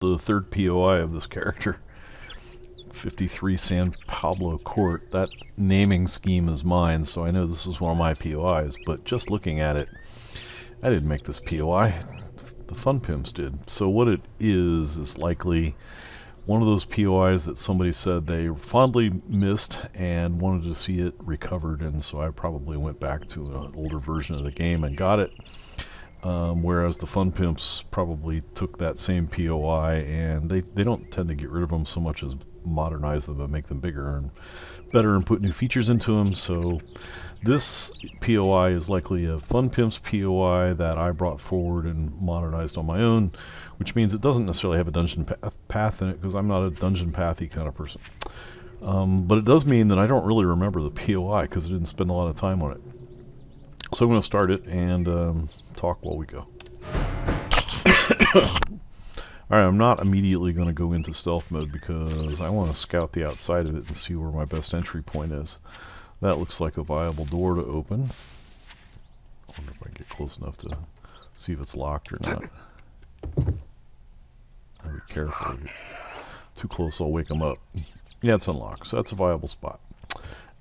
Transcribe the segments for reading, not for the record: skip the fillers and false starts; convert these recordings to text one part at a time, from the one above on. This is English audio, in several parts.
the third POI of this character. 53 San Pablo Court. That naming scheme is mine, so I know this is one of my POIs, but just looking at it, I didn't make this POI. The Fun Pimps did. So what it is likely one of those POIs that somebody said they fondly missed and wanted to see it recovered, and so I probably went back to an older version of the game and got it. Whereas the Fun Pimps probably took that same POI, and they don't tend to get rid of them so much as modernize them and make them bigger and better and put new features into them. So this POI is likely a Fun Pimps POI that I brought forward and modernized on my own, which means it doesn't necessarily have a dungeon path in it, because I'm not a dungeon pathy kind of person. But it does mean that I don't really remember the POI because I didn't spend a lot of time on it. So I'm going to start it and talk while we go. Alright, I'm not immediately going to go into stealth mode because I want to scout the outside of it and see where my best entry point is. That looks like a viable door to open. I wonder if I can get close enough to see if it's locked or not. I'll be careful. Too close, I'll wake them up. Yeah, it's unlocked, so that's a viable spot.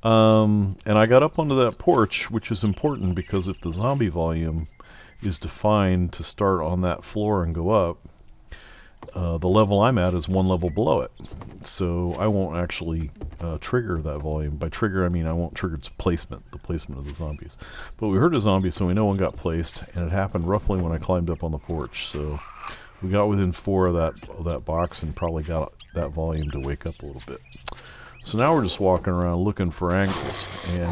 And I got up onto that porch, which is important because if the zombie volume is defined to start on that floor and go up, the level I'm at is one level below it. So I won't actually trigger that volume. By trigger, I mean I won't trigger its placement, the placement of the zombies. But we heard a zombie, so we know one got placed, and it happened roughly when I climbed up on the porch. So we got within 4 of that box and probably got that volume to wake up a little bit. So now we're just walking around looking for angles, and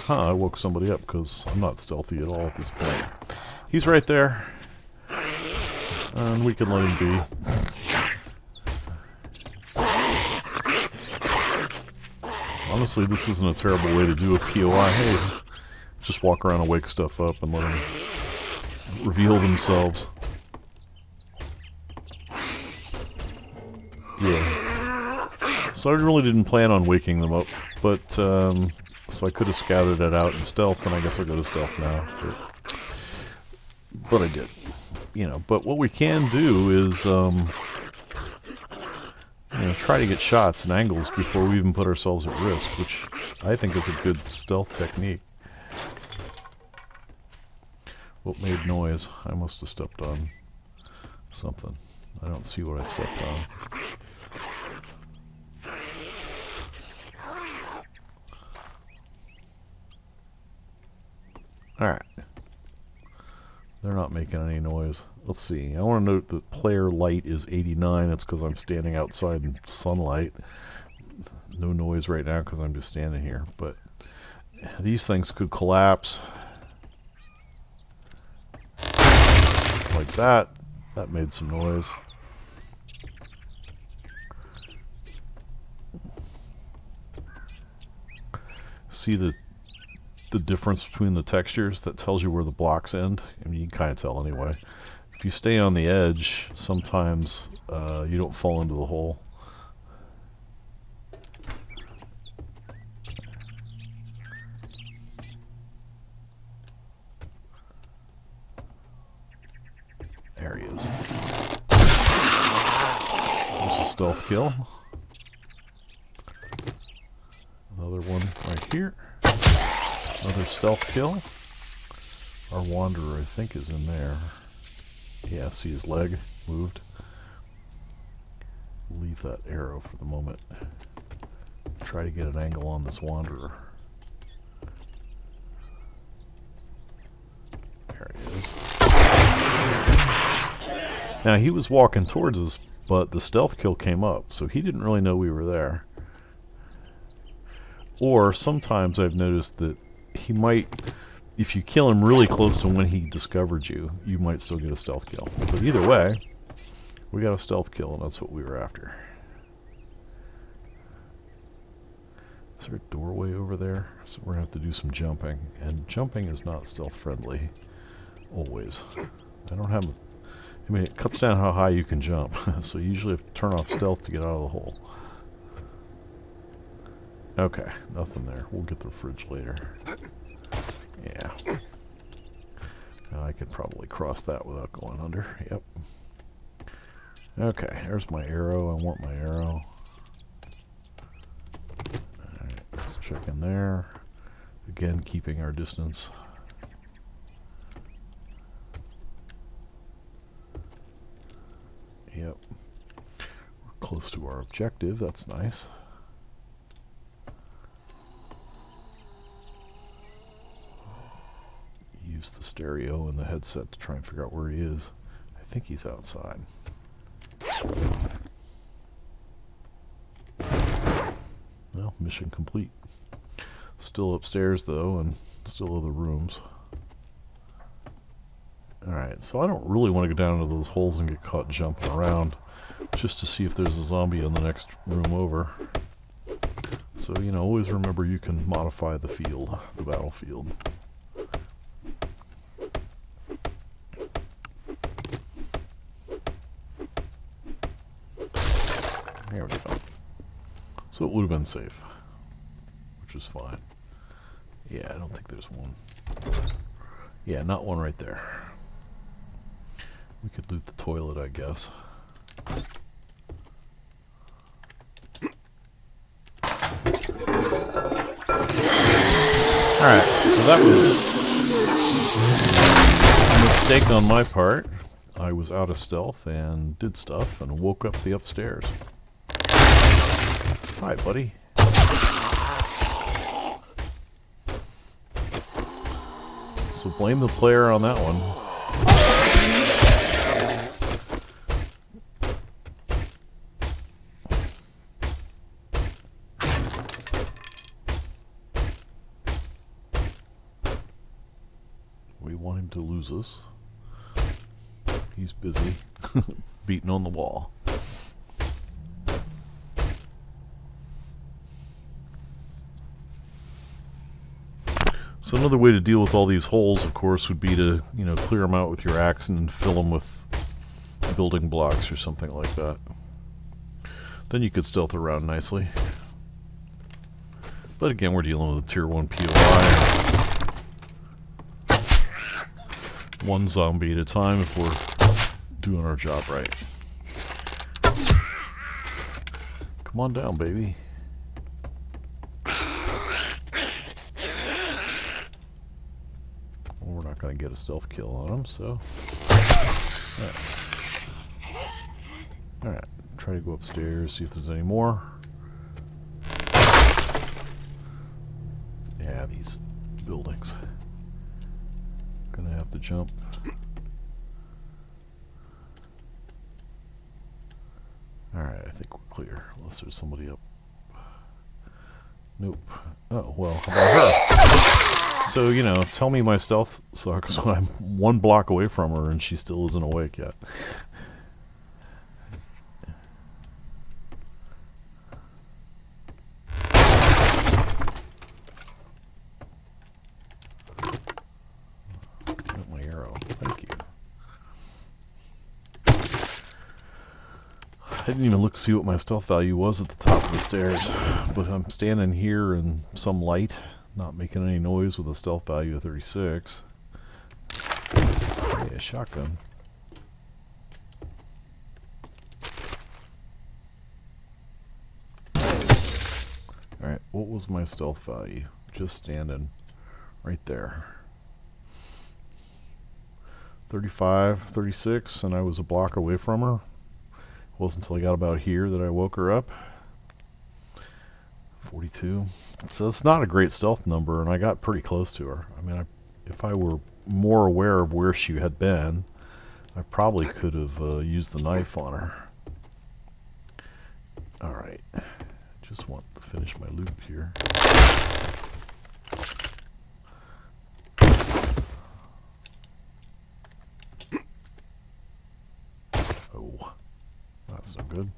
I woke somebody up because I'm not stealthy at all at this point. He's right there, and we can let him be. Honestly, this isn't a terrible way to do a POI. Hey, just walk around and wake stuff up and let them reveal themselves. Yeah. So I really didn't plan on waking them up, but so I could have scouted it out in stealth, and I guess I'll go to stealth now. But I did, But what we can do is, try to get shots and angles before we even put ourselves at risk, which I think is a good stealth technique. What made noise? I must have stepped on something. I don't see what I stepped on. Alright. They're not making any noise. Let's see. I want to note that player light is 89. That's because I'm standing outside in sunlight. No noise right now because I'm just standing here. But these things could collapse. Like that. That made some noise. See the difference between the textures? That tells you where the blocks end. I mean, you can kind of tell anyway. If you stay on the edge, sometimes you don't fall into the hole. There he is. There's a stealth kill. Another one right here. Another stealth kill. Our wanderer, I think, is in there. Yeah, see his leg moved. Leave that arrow for the moment. Try to get an angle on this wanderer. There he is. Now, he was walking towards us, but the stealth kill came up, so he didn't really know we were there. Or sometimes I've noticed that he might, if you kill him really close to when he discovered you, you might still get a stealth kill. But either way, we got a stealth kill, and that's what we were after. Is there a doorway over there? So we're going to have to do some jumping. And jumping is not stealth friendly. Always. I don't have... I mean, it cuts down how high you can jump. So you usually have to turn off stealth to get out of the hole. Okay, nothing there. We'll get the fridge later. Yeah. Now I could probably cross that without going under. Yep. Okay, there's my arrow. I want my arrow. Alright, let's check in there. Again, keeping our distance. Yep. We're close to our objective. That's nice. Use the stereo and the headset to try and figure out where he is. I think he's outside. Well, mission complete. Still upstairs though, and still other rooms. Alright, so I don't really want to go down into those holes and get caught jumping around, just to see if there's a zombie in the next room over. So, you know, always remember you can modify the field, the battlefield. There we go. So it would have been safe, which is fine. Yeah, I don't think there's one. Yeah, not one right there. We could loot the toilet, I guess. Alright, so that was a mistake on my part. I was out of stealth and did stuff and woke up the upstairs. Hi, buddy. So blame the player on that one. We want him to lose us. He's busy beating on the wall. So another way to deal with all these holes, of course, would be to, you know, clear them out with your axe and fill them with building blocks or something like that. Then you could stealth around nicely. But again, we're dealing with a tier 1 POI. One zombie at a time if we're doing our job right. Come on down, baby. Well, we're not going to get a stealth kill on him, so... Alright, try to go upstairs, see if there's any more. Yeah, these buildings. Gonna have to jump. Alright, I think we're clear, unless there's somebody up. Nope. Oh, well, how about her? So, you know, tell me my stealth sucks when I'm 1 block away from her and she still isn't awake yet. Got my arrow. Thank you. I didn't even look to see what my stealth value was at the top of the stairs, but I'm standing here in some light, not making any noise with a stealth value of 36. Yeah, shotgun. Alright, what was my stealth value? Just standing right there. 35, 36, and I was a block away from her. It wasn't until I got about here that I woke her up. 42. So it's not a great stealth number, and I got pretty close to her. I mean, if I were more aware of where she had been, I probably could have used the knife on her. Alright. Just want to finish my loop here. Oh. That's no good.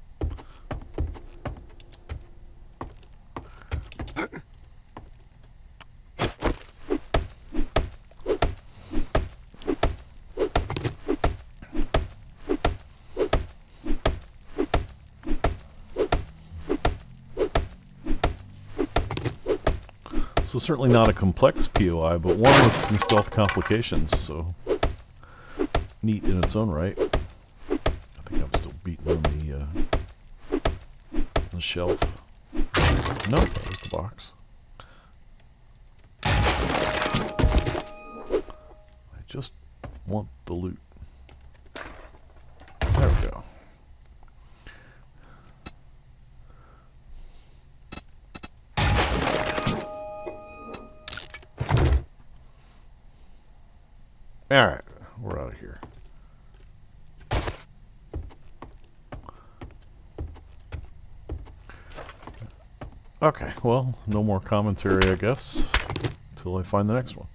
So certainly not a complex POI, but one with some stealth complications, so neat in its own right. I think I'm still beating on the shelf. Nope, that was the box. I just want the loot. There we go. Alright, we're out of here. Okay, well, no more commentary, I guess, until I find the next one.